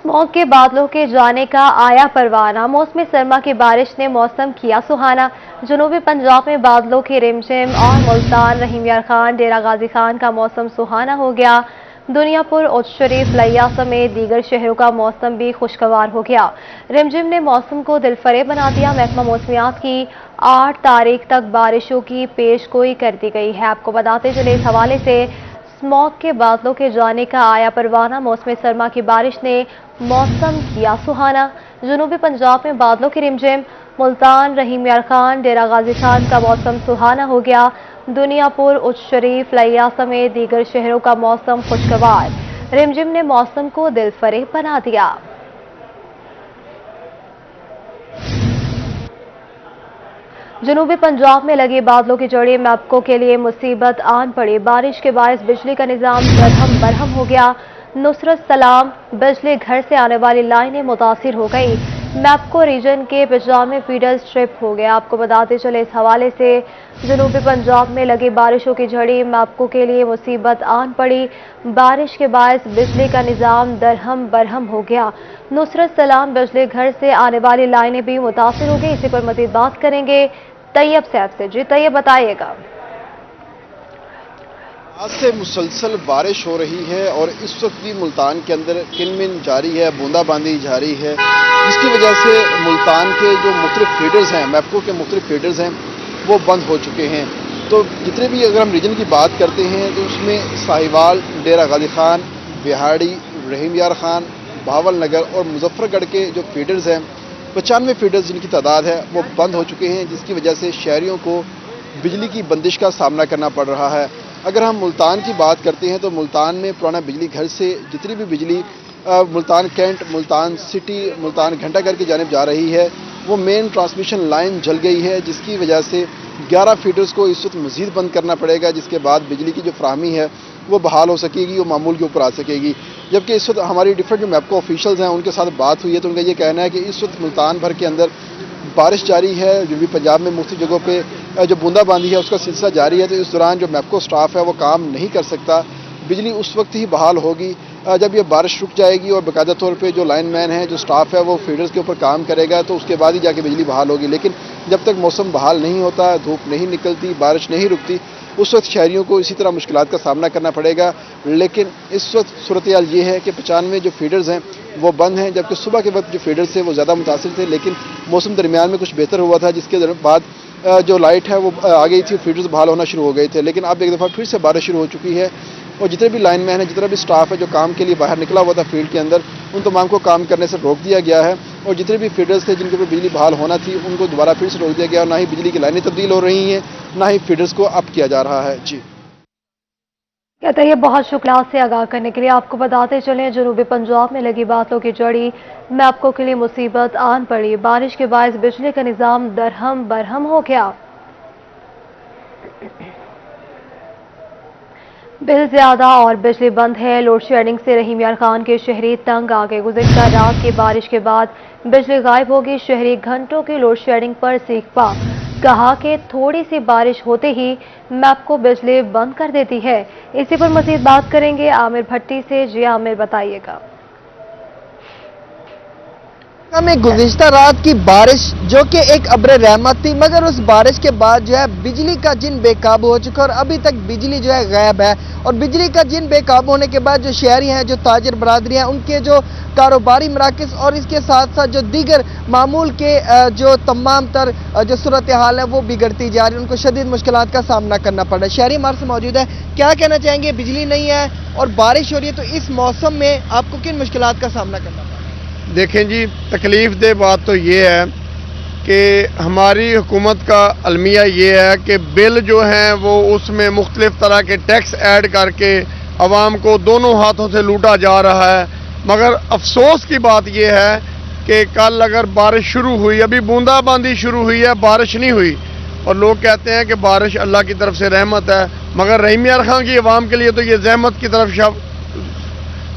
Smog के बादलों के जाने का आया परवाना। मौसमी सरमा की बारिश ने मौसम किया सुहाना। जनूबी पंजाब में बादलों की रिमझिम और मुल्तान, रहीम यार खान, डेरा गाजी खान का मौसम सुहाना हो गया। दुनियापुर, उच शरीफ, लिया समेत दीगर शहरों का मौसम भी खुशगवार हो गया। रिमझिम ने मौसम को दिलफरेब बना दिया। महकमा मौसमियात की 8 तारीख तक बारिशों की पेशगोई कर दी गई है। आपको बताते चले इस हवाले से स्मॉग के बादलों के जाने का आया परवाना। मौसम सरमा की बारिश ने मौसम किया सुहाना। जनूबी पंजाब में बादलों की रिमझिम, मुल्तान, रहीम यार खान, डेरा गाजी खान का मौसम सुहाना हो गया। दुनियापुर, उच शरीफ, लिया समेत दीगर शहरों का मौसम खुशगवार। रिमझिम ने मौसम को दिलफरेब बना दिया। जनूबी पंजाब में लगे बादलों की जड़ी मैपको के लिए मुसीबत आन पड़ी। बारिश के बायस बिजली का निजाम दरहम बरहम हो गया। नुसरत सलाम बिजली घर से आने वाली लाइनें मुतासिर हो गई। मैपको रीजन के 95 फीडर स्ट्रिप हो गया। आपको बताते चले इस हवाले से जनूबी पंजाब में लगी बारिशों की झड़ी मैपको के लिए मुसीबत आन पड़ी। बारिश के बायस बिजली का निजाम दरहम बरहम हो गया। नुसरत सलाम बिजली घर से आने वाली लाइनें भी मुतासिर हो गई। इसी पर मज़ीद बात करेंगे तैयब साहब से। जी तैयब, बताइएगा। आज से मुसलसल बारिश हो रही है और इस वक्त भी मुल्तान के अंदर किनमिन जारी है, बूंदाबांदी जारी है, जिसकी वजह से मुल्तान के जो मुख्तलिफ फीडर्स हैं, मैपको के मुख्तलिफ फीडर्स हैं, वो बंद हो चुके हैं। तो जितने भी अगर हम रीजन की बात करते हैं तो उसमें साहिवाल, डेरा गाजी खान, बिहाड़ी, रहीम यार खान, भावल नगर और मुजफ्फरगढ़ के जो फीडर्स हैं, 95 फीडर्स जिनकी तादाद है वो बंद हो चुके हैं, जिसकी वजह से शहरियों को बिजली की बंदिश का सामना करना पड़ रहा है। अगर हम मुल्तान की बात करते हैं तो मुल्तान में पुराना बिजली घर से जितनी भी बिजली मुल्तान कैंट, मुल्तान सिटी, मुल्तान घंटाघर की जानिब जा रही है, वो मेन ट्रांसमिशन लाइन जल गई है, जिसकी वजह से 11 फीडर्स को इस वक्त मज़ीद बंद करना पड़ेगा, जिसके बाद बिजली की जो फराहमी है वो बहाल हो सकेगी, वो मामूल के ऊपर आ सकेगी। जबकि इस वक्त हमारी डिफरेंट जो मैपको ऑफिशियल्स हैं उनके साथ बात हुई है तो उनका ये कहना है कि इस वक्त मुल्तान भर के अंदर बारिश जारी है। जो भी पंजाब में मुख्तलिफ जगहों पे जो बूंदाबांदी है उसका सिलसिला जारी है, तो इस दौरान जो मैपको स्टाफ है वो काम नहीं कर सकता। बिजली उस वक्त ही बहाल होगी जब ये बारिश रुक जाएगी और बाकायदा तौर पे जो लाइन मैन है, जो स्टाफ है, वो फीडर्स के ऊपर काम करेगा, तो उसके बाद ही जाके बिजली बहाल होगी। लेकिन जब तक मौसम बहाल नहीं होता, धूप नहीं निकलती, बारिश नहीं रुकती, उस वक्त शहरियों को इसी तरह मुश्किलात का सामना करना पड़ेगा। लेकिन इस वक्त सूरत हाल ये है कि 95 जो फीडर्स हैं वो बंद हैं, जबकि सुबह के वक्त जो फीडर्स थे वो ज़्यादा मुतासिर थे, लेकिन मौसम दरमियान में कुछ बेहतर हुआ था, जिसके बाद जो लाइट है वो आ गई थी, फीडर्स बहाल होना शुरू हो गए थे। लेकिन अब एक दफ़ा फिर से बारिश शुरू हो चुकी है और जितने भी लाइन मैन है, जितना भी स्टाफ है जो काम के लिए बाहर निकला हुआ था फील्ड के अंदर, उन तमाम को काम करने से रोक दिया गया है। और जितने भी फीडर्स थे जिनके ऊपर बिजली बहाल होना थी उनको दोबारा फिर से रोक दिया गया और ना ही बिजली की लाइनें तब्दील हो रही हैं, ना ही फीडर्स को अप किया जा रहा है। जी कहते हैं बहुत शुक्रिया से आगाह करने के लिए। आपको बताते चलें जनूबी पंजाब में लगी बादलों की जड़ी मैपको के लिए मुसीबत आन पड़ी। बारिश के बायस बिजली का निजाम दरहम बरहम हो गया। बिल ज्यादा और बिजली बंद है। लोड शेडिंग से रहीम यार खान के शहरी तंग आ गए। गुज़िश्ता रात की बारिश के बाद बिजली गायब होगी। शहरी घंटों की लोड शेडिंग पर सीख पा, कहा कि थोड़ी सी बारिश होते ही मैपको बिजली बंद कर देती है। इसी पर मजीद बात करेंगे आमिर भट्टी से। जी आमिर, बताइएगा। में गुज़िश्ता रात की बारिश जो कि एक अब्र रहमत थी, मगर उस बारिश के बाद जो है बिजली का जिन बेकाबू हो चुका और अभी तक बिजली जो है गायब है। और बिजली का जिन बेकाबू होने के बाद जो शहरी हैं, जो ताजिर बरादरी हैं, उनके जो कारोबारी मराकज़ और इसके साथ साथ जो दीगर मामूल के जो तमाम तर जो सूरत हाल है वो बिगड़ती जा रही है, उनको शदीद मुश्किलात का सामना करना पड़ रहा है। शहरी हमारे से मौजूद है, क्या कहना चाहेंगे? बिजली नहीं है और बारिश हो रही है, तो इस मौसम में आपको किन मुश्किलात का सामना करना पड़ रहा है? देखें जी, तकलीफ दे बात तो ये है कि हमारी हुकूमत का अलमिया ये है कि बिल जो हैं वो उसमें मुख्तलिफ तरह के टैक्स ऐड करके आवाम को दोनों हाथों से लूटा जा रहा है। मगर अफसोस की बात ये है कि कल अगर बारिश शुरू हुई, अभी बूंदाबांदी शुरू हुई है, बारिश नहीं हुई, और लोग कहते हैं कि बारिश अल्लाह की तरफ से रहमत है, मगर रहीम यार खान की आवाम के लिए तो ये जहमत की तरफ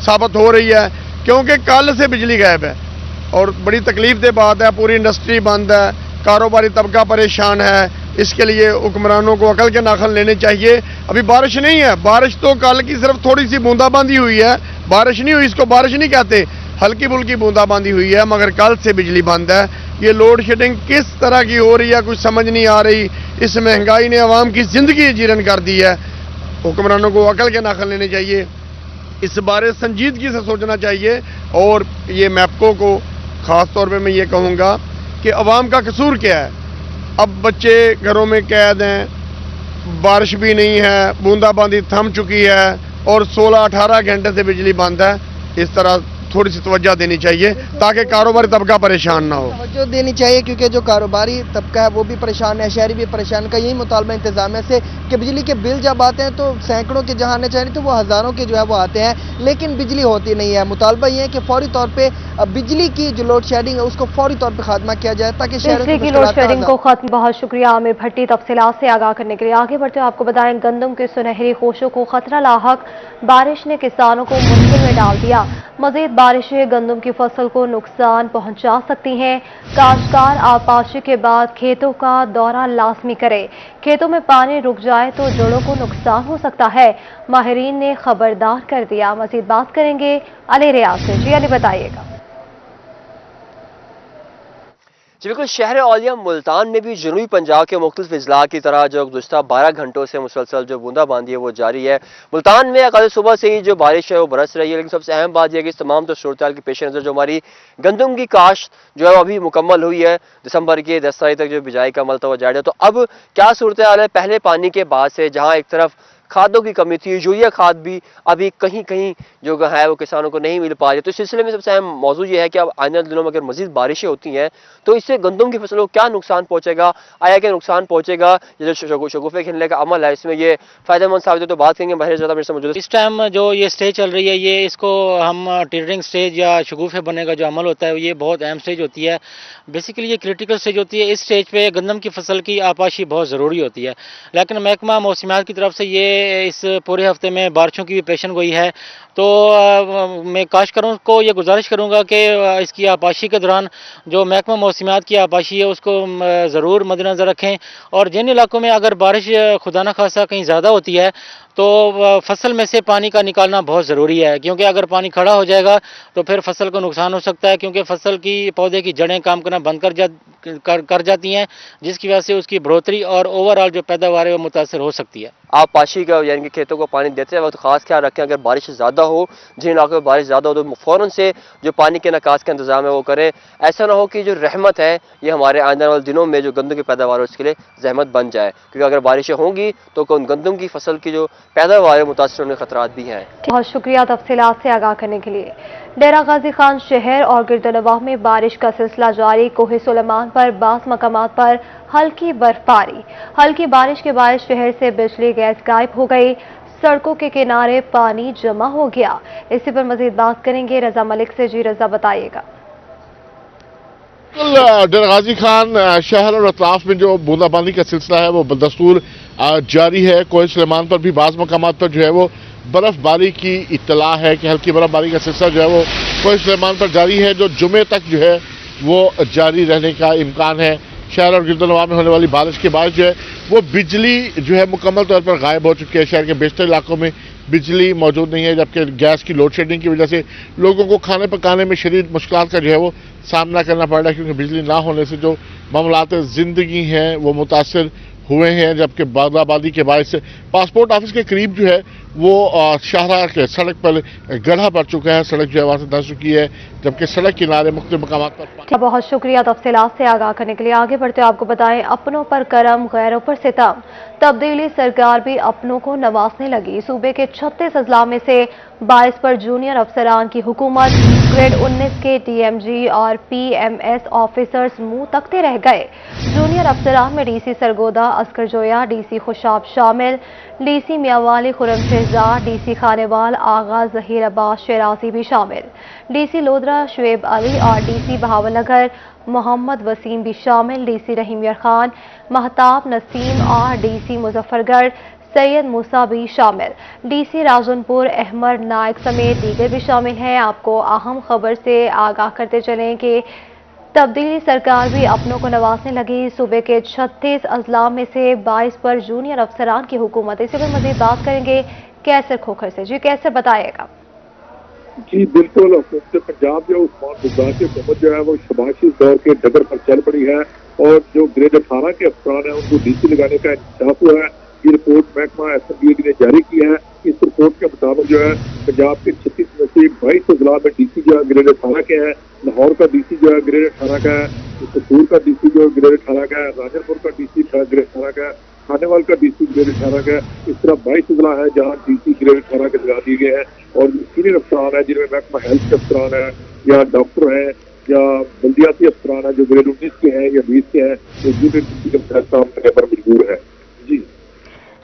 साबित हो रही है, क्योंकि कल से बिजली गायब है और बड़ी तकलीफ दे बात है। पूरी इंडस्ट्री बंद है, कारोबारी तबका परेशान है। इसके लिए हुक्मरानों को अकल के नाखन लेने चाहिए। अभी बारिश नहीं है, बारिश तो कल की सिर्फ थोड़ी सी बूंदाबांदी हुई है, बारिश नहीं हुई, इसको बारिश नहीं कहते। हल्की फुल्की बूंदाबांदी हुई है, मगर कल से बिजली बंद है। ये लोड शेडिंग किस तरह की हो रही है कुछ समझ नहीं आ रही। इस महंगाई ने आवाम की जिंदगी जीरन कर दी है। हुक्मरानों को अकल के नाखन लेने चाहिए, इस बारे संजीदगी से सोचना चाहिए। और ये मैपको को ख़ास तौर पे मैं ये कहूँगा कि अवाम का कसूर क्या है। अब बच्चे घरों में कैद हैं, बारिश भी नहीं है, बूंदाबांदी थम चुकी है और 16-18 घंटे से बिजली बंद है। इस तरह थोड़ी सी तवज्जो देनी चाहिए ताकि कारोबारी तबका परेशान ना हो। तवज्जो देनी चाहिए क्योंकि जो कारोबारी तबका है वो भी परेशान है, शहरी भी परेशान। का यही मुतालबा इंतजामिया से कि बिजली के बिल जब आते हैं तो सैकड़ों के जहाँ आने चाहिए तो वो हज़ारों के जो है वो आते हैं, लेकिन बिजली होती नहीं है। मुतालबा ये है कि फौरी तौर पे बिजली की जो लोड शेडिंग है उसको फौरी तौर पर खात्मा किया जाए ताकि शहरों बिजली की लोड शेडिंग को खत्म। बहुत शुक्रिया आमिर भट्टी तफसीलात से आगाह करने के लिए। आगे बढ़ते आपको बताएं, गंदम की सुनहरी खोशों को खतरा लाहक, बारिश ने किसानों को मुश्किल में डाल दिया। मजीद बारिशें गंदम की फसल को नुकसान पहुंचा सकती हैं। काश्तकार आबपाशी के बाद खेतों का दौरा लाजमी करे। खेतों में पानी रुक जाए तो जड़ों को नुकसान हो सकता है, माहिरीन ने खबरदार कर दिया। मजीद बात करेंगे अली रियाज से। जी अली बताइएगा। जी बिल्कुल, शहर औलिया मुल्तान में भी जनूबी पंजाब के मुख्तलिफ अजला की तरह जो गुज़श्ता 12 घंटों से मुसलसल जो बूंदाबांदी है वो जारी है। मुल्तान में कल सुबह से ही जो बारिश है वो बरस रही है, लेकिन सबसे अहम बात यह है कि इस तमाम तो सूरत के पेश नज़र जो हमारी गंदम की काश्त जो है वो अभी मुकम्मल हुई है। दिसंबर के 10 तारीख तक जो बिजाई का अमल था वो जारी है। तो अब क्या सूरत हाल है पहले पानी के बाद से, जहाँ एक तरफ खादों की कमी थी, यूरिया खाद भी अभी कहीं कहीं जो है वो किसानों को नहीं मिल पा रही है। तो इस सिलसिले में सबसे अहम मौजूद ये है कि अब आने वाले दिनों में अगर मजीद बारिशें होती हैं तो इससे गंदम की फसलों को क्या नुकसान पहुंचेगा, आया क्या नुकसान पहुंचेगा। ये जो शगुफे खेलने का अमल है इसमें ये फायदेमंद साबित है। तो बात करेंगे माहिर ज़्यादा मेरे से मौजूद। इस टाइम जो ये स्टेज चल रही है, ये इसको हम टीडरिंग स्टेज या शगुफे बनने का जो अमल होता है ये बहुत अहम स्टेज होती है। बेसिकली ये क्रिटिकल स्टेज होती है। इस स्टेज पे गंदम की फसल की आपाशी बहुत ज़रूरी होती है, लेकिन महकमा मौसमियात की तरफ से ये इस पूरे हफ्ते में बारिशों की भी पेशन गोई है। तो मैं काश्तकारों को ये गुजारिश करूंगा कि इसकी आपाशी के दौरान जो महकमा मौसमियात की आपाशी है उसको ज़रूर मद्देनज़र रखें। और जिन इलाकों में अगर बारिश खुदा न खासा कहीं ज़्यादा होती है तो फसल में से पानी का निकालना बहुत ज़रूरी है, क्योंकि अगर पानी खड़ा हो जाएगा तो फिर फसल को नुकसान हो सकता है, क्योंकि फसल की पौधे की जड़ें काम करना बंद कर जाती हैं, जिसकी वजह से उसकी बढ़ोतरी और ओवरऑल जो पैदावार है वो मुतासर हो सकती है। आप पाशी का यानी कि खेतों को पानी देते वक्त खास ख्याल रखें, अगर बारिश ज़्यादा हो, जिन इलाकों में बारिश ज़्यादा हो तो फ़ौरन से जो पानी के निकास का इंतजाम है वो करें। ऐसा ना हो कि जो रहमत है ये हमारे आने वाले दिनों में जो गंदम की पैदावार है उसके लिए जहमत बन जाए, क्योंकि अगर बारिशें होंगी तो गंदम की फसल की जो पैदावार है मुतासर होने के खतरात भी हैं। बहुत शुक्रिया तफसीलात से आगाह करने के लिए। डेरा गाजी खान शहर और गिरदनवाह में बारिश का सिलसिला जारी। कोहे सुलेमान पर बास मकामात पर हल्की बर्फबारी। हल्की बारिश के बाद शहर से बिजली गैस गायब हो गई, सड़कों के किनारे पानी जमा हो गया। इसी पर मजीद बात करेंगे रजा मलिक से। जी रजा बताइएगा। डेरा गाजी खान शहर और अतराफ में जो बूंदाबांदी का सिलसिला है वो बदस्तूर जारी है। कोहे सुलेमान पर भी बाज़ मकामात पर जो है वो बर्फबारी की इत्तला है कि हल्की बर्फबारी का सिलसिला जो है वो कोहे सुलेमान पर जारी है, जो जुमे तक जो है वो जारी रहने का इम्कान है। शहर और गिरदनवाह में होने वाली बारिश के बाद जो है वो बिजली जो है मुकम्मल तौर पर गायब हो चुकी है। शहर के बेशतर इलाकों में बिजली मौजूद नहीं है, जबकि गैस की लोड शेडिंग की वजह से लोगों को खाने पकाने में शदीद मुश्किलात का जो है वो सामना करना पड़ रहा है, क्योंकि बिजली ना होने से जो मामलात ज़िंदगी हैं वो मुतासर हुए हैं। जबकि बूंदाबांदी के बायस पासपोर्ट ऑफिस के करीब जो है वो शाहराह के सड़क पर गड्ढा पड़ चुका है, सड़क जो है वहाँ से धंस चुकी है, जबकि सड़क किनारे मुख्तलिफ मकामात पर। बहुत शुक्रिया तफसीलात से आगाह करने के लिए। आगे बढ़ते आपको बताएं, अपनों पर करम गैरों पर सितम, तब्दीली सरकार भी अपनों को नवाजने लगी। सूबे के 36 अजला में से 22 पर जूनियर अफसरान की हुकूमत। ग्रेड 19 के डीएमजी और पीएमएस ऑफिसर्स मुंह तकते रह गए। जूनियर अफसरान में DC Sargodha Oscar Zoya, DC Khushab शामिल, डीसी मियांवाली खुरम शहजाद, डीसी खानेवाल आगा जहीर अब्बास शेराजी भी शामिल, डीसी लोधरा शुएब अली और डीसी बहावलनगर मोहम्मद वसीम भी शामिल, डीसी रहीम यार खान, महताब नसीम और डीसी मुजफ्फरगढ़ सैयद मूसा भी शामिल, डीसी राजनपुर अहमद नायक समेत दीगर भी शामिल हैं। आपको अहम खबर से आगाह करते चलें कि तब्दीली सरकार भी अपनों को नवाजने लगी। सूबे के 36 अजला में से 22 पर जूनियर अफसरान की हुकूमत। इसी पर मजीद बात करेंगे कैसर खोखर से। जी कैसर बताइएगा। जी बिल्कुल, हुकूमत पंजाब जो उस्मान बुज़दार की हुकूमत जो है वो शबाशी दौर के डगर पर चल पड़ी है और जो ग्रेड 18 के अफसरान हैं उनको डीसी लगाने का इंतजाम हुआ है। ये रिपोर्ट महकमा SMBA ने जारी की है। इस रिपोर्ट के मुताबिक जो है पंजाब के 36 में से 22 अजला में डीसी जो है ग्रेड 18 के हैं। लाहौर का डीसी जो है ग्रेड 18 का है, कसूर का डीसी जो है ग्रेड 18 का है, राजनपुर का डीसी ग्रेड 18 का है, खानेवाल का डीसी ग्रेड 18 का है। इस तरह 22 अजला है जहाँ डीसी ग्रेड 18 के लगा दिए गए हैं और सीनियर अफसरान है जिनमें महकमा हेल्थ के अफसरान है या डॉक्टर हैं या बल्दियाती अफसरान है जो ग्रेड 19 के हैं या 20 के हैं, वो यूनिट डीसी के तहत काम करने पर मजबूर है। जी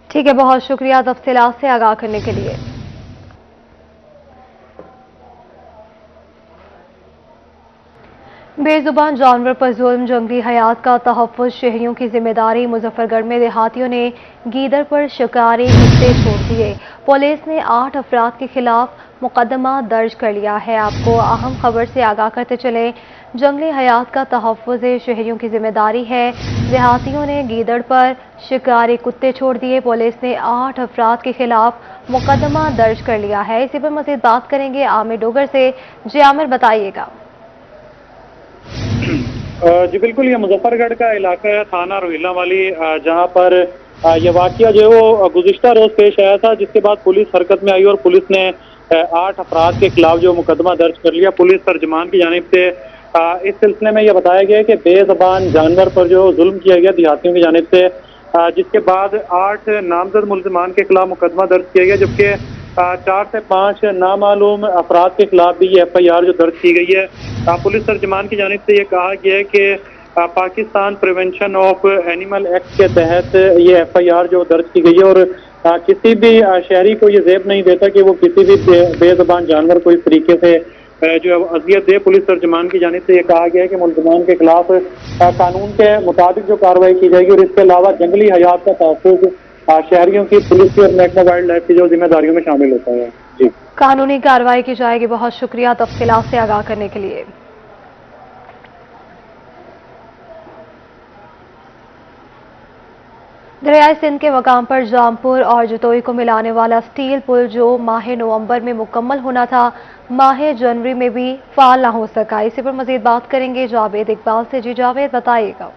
ठीक है, बहुत शुक्रिया तफसीलात से आगाह करने के लिए। बेजुबान जानवर पर जुल्म, जंगली हयात का तहफ़्फ़ुज़ शहरियों की जिम्मेदारी। मुजफ्फरगढ़ में देहातियों ने गीदड़ पर शिकारी कुत्ते छोड़ दिए। पुलिस ने 8 अफराद के खिलाफ मुकदमा दर्ज कर लिया है। आपको अहम खबर से आगाह करते चले, जंगली हयात का तहफ़्फ़ुज़ शहरियों की जिम्मेदारी है। देहातियों ने गीदड़ पर शिकारी कुत्ते छोड़ दिए। पुलिस ने 8 अफराद के खिलाफ मुकदमा दर्ज कर लिया है। इसी पर मज़ीद बात करेंगे आमिर डोगर से। जी आमिर, बताइएगा। जी बिल्कुल, ये मुजफ्फरगढ़ का इलाका है, थाना रोहिला वाली, जहां पर यह वाकया जो है वो गुज़िश्ता रोज पेश आया था, जिसके बाद पुलिस हरकत में आई और पुलिस ने 8 अफराद के खिलाफ जो मुकदमा दर्ज कर लिया। पुलिस तर्जमान की जानिब से इस सिलसिले में यह बताया गया कि बेज़बान जानवर पर जो जुल्म किया गया देहातियों की जानिब से, जिसके बाद 8 नामजद मुल्ज़िमान के खिलाफ मुकदमा दर्ज किया गया, जबकि 4 से 5 नामालूम अफराद के खिलाफ भी ये FIR जो दर्ज की गई है। पुलिस तर्जमान की जानिब से ये कहा गया है कि Pakistan prevention of animal act के तहत ये FIR जो दर्ज की गई है और किसी भी शहरी को ये ज़ेब नहीं देता कि वो किसी भी बेज़बान जानवर को इस तरीके से जो अजियत दे। पुलिस तर्जमान की जानिब से ये कहा गया है कि मुल्ज़िमान के खिलाफ कानून के मुताबिक जो कार्रवाई की जाएगी और इसके अलावा जंगली हयात का तहफ़्फ़ुज़ शहरियों की पुलिस की और महकमा वाइल्ड लाइफ की जो जिम्मेदारियों में शामिल होता है। जी कानूनी कार्रवाई की जाएगी। बहुत शुक्रिया तफसीलात से आगाह करने के लिए। दरियाई सिंध के मकाम पर जामपुर और जतोई को मिलाने वाला स्टील पुल जो माह नवंबर में मुकम्मल होना था, माह जनवरी में भी फाल ना हो सका। इसी पर मजीद बात करेंगे जावेद इकबाल से। जी जावेद, बताइएगा।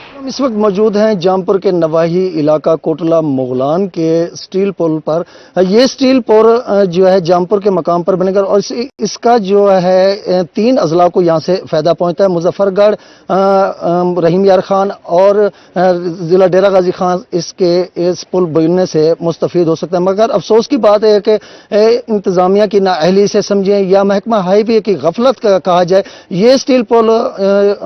हम इस वक्त मौजूद हैं जामपुर के नवाही इलाका कोटला मुगलान के स्टील पुल पर। ये स्टील पुल जो है जामपुर के मकाम पर बनेगा और इसका जो है 3 अजला को यहाँ से फ़ायदा पहुँचता है। मुजफ्फरगढ़, रहीम यार खान और ज़िला डेरा गाजी खान इस पुल बनने से मुस्तफ़ीद हो सकता है। मगर अफसोस की बात है कि इंतज़ामिया की नाअहली से समझें या महकमा हाईवे की गफलत कहा जाए, ये स्टील पुल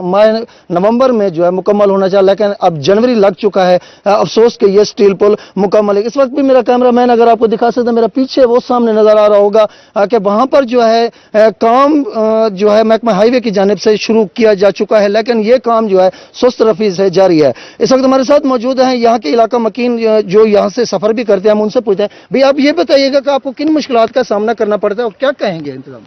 माह नवंबर में जो है मुकम्मल होना चाहिए, लेकिन अब जनवरी लग चुका है। अफसोस कि ये स्टील पुल मुकम्मल है। इस वक्त भी मेरा कैमरामैन अगर आपको दिखा सकता है, मेरा पीछे वो सामने नजर आ रहा होगा कि वहां पर जो है काम जो है महकमा हाईवे की जानिब से शुरू किया जा चुका है, लेकिन ये काम जो है सुस्त रफी से जारी है। इस वक्त हमारे साथ मौजूद हैं यहाँ के इलाका मकीन जो यहाँ से सफर भी करते हैं। हम उनसे पूछते हैं, भाई आप ये बताइएगा कि आपको किन मुश्किलात का सामना करना पड़ता है और क्या कहेंगे इंतजाम?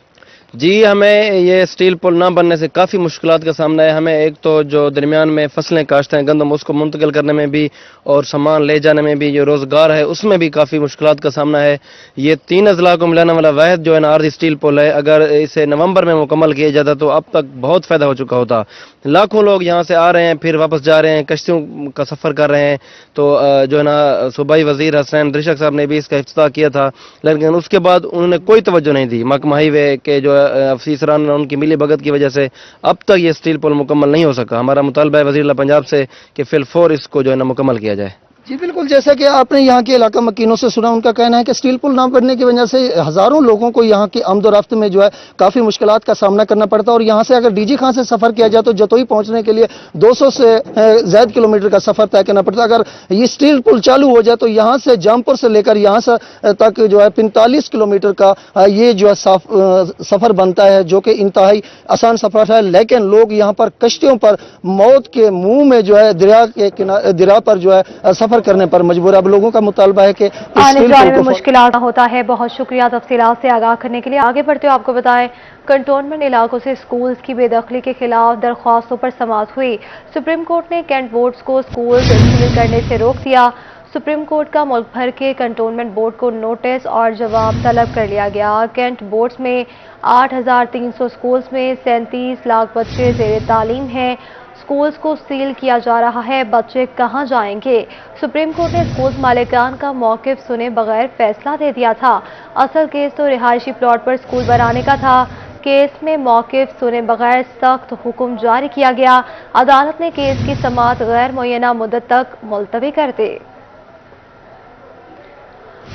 जी, हमें ये स्टील पुल ना बनने से काफ़ी मुश्किलात का सामना है। हमें एक तो जो दरमियान में फसलें काश्त हैं, गंदम, उसको मुंतकिल करने में भी और सामान ले जाने में भी, जो रोज़गार है उसमें भी काफ़ी मुश्किलात का सामना है। ये 3 अजला को मिलाने वाला वाहिद जो है ना आर्जी स्टील पुल है, अगर इसे नवंबर में मुकम्मल किया जाता तो अब तक बहुत फ़ायदा हो चुका होता। लाखों लोग यहाँ से आ रहे हैं, फिर वापस जा रहे हैं, कश्तियों का सफ़र कर रहे हैं। तो जो है ना सूबाई वज़ीर हसनैन दरिशक साहब ने भी इसका इफ्तिताह किया था, लेकिन उसके बाद उन्होंने कोई तवज्जो नहीं दी। महकमा हाईवे के जो अफसरान उनकी मिली भगत की वजह से अब तक ये स्टील पुल मुकम्मल नहीं हो सका। हमारा मुतालबा है वज़ीर पंजाब से कि फिलफौर इसको जो है ना मुकम्मल किया जाए। जी बिल्कुल, जैसा कि आपने यहाँ के इलाका मकीनों से सुना, उनका कहना है कि स्टील पुल ना बनने की वजह से हज़ारों लोगों को यहाँ की आमदोरफ्त में जो है काफ़ी मुश्किलात का सामना करना पड़ता है। और यहाँ से अगर डीजी खां से सफ़र किया जाए तो जतोई पहुँचने के लिए 200 से ज़्यादा किलोमीटर का सफ़र तय करना पड़ता है। अगर ये स्टील पुल चालू हो जाए तो यहाँ से जामपुर से लेकर यहाँ से तक जो है 45 किलोमीटर का ये जो है सफ़र बनता है, जो कि इंतहाई आसान सफ़र है। लेकिन लोग यहाँ पर कश्तियों पर मौत के मुँह में जो है दरिया पर जो है सफ़र करने पर मजबूर। अब लोगों का मुतालबा है कि आने जाने में मुश्किलात होता है। बहुत शुक्रिया तफसीलात से आगाह करने के लिए। आगे बढ़ते हुए आपको बताएं, कंटोनमेंट इलाकों से स्कूल्स की बेदखली के खिलाफ दरख्वास्तों पर समाअत हुई। सुप्रीम कोर्ट ने कैंट बोर्ड्स को स्कूल तस्लीम करने से रोक दिया। सुप्रीम कोर्ट का मुल्क भर के कंटोनमेंट बोर्ड को नोटिस और जवाब तलब कर लिया गया। कैंट बोर्ड्स में 8,300 स्कूल्स में 37 लाख बच्चे ज़ेरे तालीम हैं। स्कूल्स को सील किया जा रहा है, बच्चे कहां जाएंगे? सुप्रीम कोर्ट ने स्कूल्स मालिकान का मौक़िफ़ सुने बगैर फैसला दे दिया था। असल केस तो रिहायशी प्लॉट पर स्कूल बनाने का था। केस में मौक़िफ़ सुने बगैर सख्त हुक्म जारी किया गया। अदालत ने केस की समाअत गैर मुय्यना मुद्दत तक मुलतवी कर दी।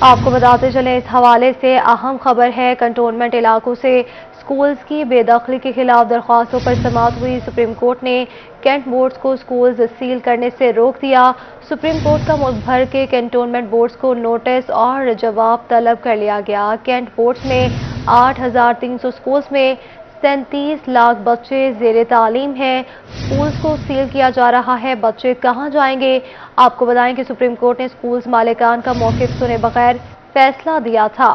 आपको बताते चलें, इस हवाले से अहम खबर है। कंटोनमेंट इलाकों से स्कूल्स की बेदखली के खिलाफ दरख्वास्तों पर समाअत हुई। सुप्रीम कोर्ट ने कैंट बोर्ड्स को स्कूल्स सील करने से रोक दिया। सुप्रीम कोर्ट का मुल्क भर के कैंटोनमेंट बोर्ड्स को नोटिस और जवाब तलब कर लिया गया। कैंट बोर्ड्स में 8,300 स्कूल्स में 37 लाख बच्चे ज़ेरे तालीम हैं। स्कूल्स को सील किया जा रहा है, बच्चे कहां जाएंगे? आपको बताएं कि सुप्रीम कोर्ट ने स्कूल्स मालिकान का मौक़िफ़ सुने बगैर फैसला दिया था।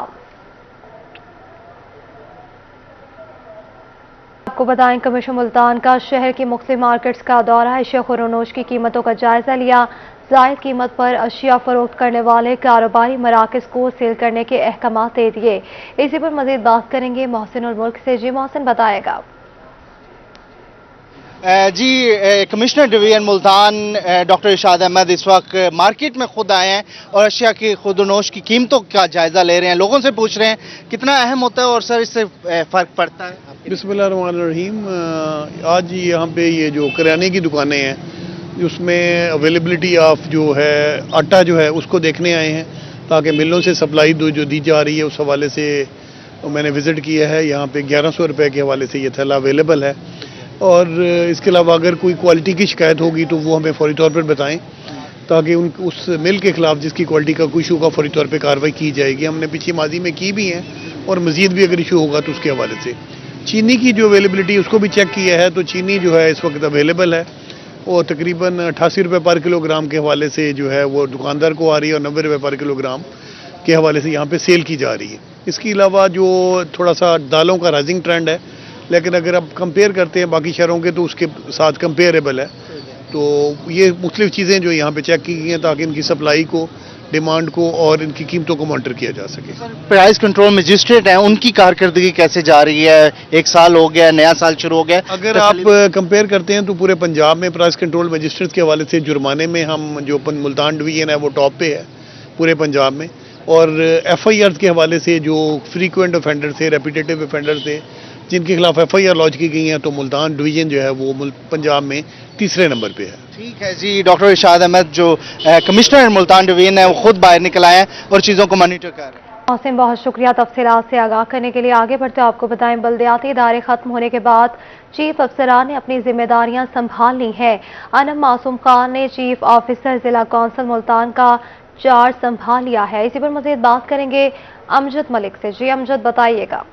आपको बताएं, कमिश्नर मुल्तान का शहर की मुख्तलिफ मार्केट्स का दौरा, अशिया खुरोनोश की कीमतों का जायजा लिया। जायद कीमत पर अशिया फरोख्त करने वाले कारोबारी मराकज़ को सील करने के अहकाम दे दिए। इसी पर मज़ीद बात करेंगे मोहसिन उल मुल्क से। जी मोहसिन, बताएगा। जी, कमिश्नर डिवीजन मुल्तान डॉक्टर इरशाद अहमद इस वक्त मार्केट में खुद आए हैं और अशिया की खुदनोश की कीमतों का जायजा ले रहे हैं। लोगों से पूछ रहे हैं कितना अहम होता है और सर इससे फ़र्क पड़ता है? बिस्मिल्लाहिर्रहमानिर्रहीम। आज यहाँ पे ये जो करियाने की दुकानें हैं उसमें अवेलेबिलिटी ऑफ जो है आटा जो है उसको देखने आए हैं, ताकि मिलों से सप्लाई जो दी जा रही है उस हवाले से मैंने विज़िट किया है। यहाँ पे 1100 रुपये के हवाले से ये थैला अवेलेबल है। और इसके अलावा अगर कोई क्वालिटी की शिकायत होगी तो वो हमें फौरी तौर पर बताएं, ताकि उस मिल के खिलाफ जिसकी क्वालिटी का कोई इशू का फौरी तौर पे कार्रवाई की जाएगी। हमने पिछली माजी में की भी है और मज़ीद भी अगर इशू होगा तो उसके हवाले से। चीनी की जो अवेलेबिलिटी उसको भी चेक किया है, तो चीनी जो है इस वक्त अवेलेबल है और तकरीबन 88 रुपये पर किलोग्राम के हवाले से जो है वो दुकानदार को आ रही है और 90 रुपये पर किलोग्राम के हवाले से यहाँ पे सेल की जा रही है। इसके अलावा जो थोड़ा सा दालों का राइजिंग ट्रेंड है, लेकिन अगर आप कंपेयर करते हैं बाकी शहरों के तो उसके साथ कंपेरेबल है। तो ये मुख्तलिफ चीज़ें जो यहाँ पे चेक की गई हैं ताकि इनकी सप्लाई को, डिमांड को और इनकी कीमतों को मॉनिटर किया जा सके। प्राइस कंट्रोल मजिस्ट्रेट हैं, उनकी कारकर्दगी कैसे जा रही है? एक साल हो गया, नया साल शुरू हो गया। अगर आप कंपेयर करते हैं तो पूरे पंजाब में प्राइस कंट्रोल मजिस्ट्रेट के हवाले से जुर्माने में हम जो मुल्तान डिवीजन है वो टॉप पे है पूरे पंजाब में। और FIR के हवाले से जो फ्रीक्वेंट ऑफेंडर थे, रेपिटेटिव ऑफेंडर थे, जिनके खिलाफ FIR लॉन्च की गई हैं, तो मुल्तान डिवीजन जो है वो पंजाब में तीसरे नंबर पे है। ठीक है जी। डॉक्टर इरशाद अहमद जो कमिश्नर मुल्तान डिवीजन है वो खुद बाहर निकल आए हैं और चीज़ों को मॉनिटर कर रहे हैं। मोहसिन, बहुत शुक्रिया तफसीलात से आगाह करने के लिए। आगे बढ़ते आपको बताएं, बल्दियाती इदारे खत्म होने के बाद चीफ अफसरान ने अपनी जिम्मेदारियां संभाल ली हैं। अनम मासूम खान ने चीफ ऑफिसर जिला कौंसिल मुल्तान का चार्ज संभाल लिया है। इसी पर मज़ीद बात करेंगे अमजद मलिक से। जी अमजद, बताइएगा।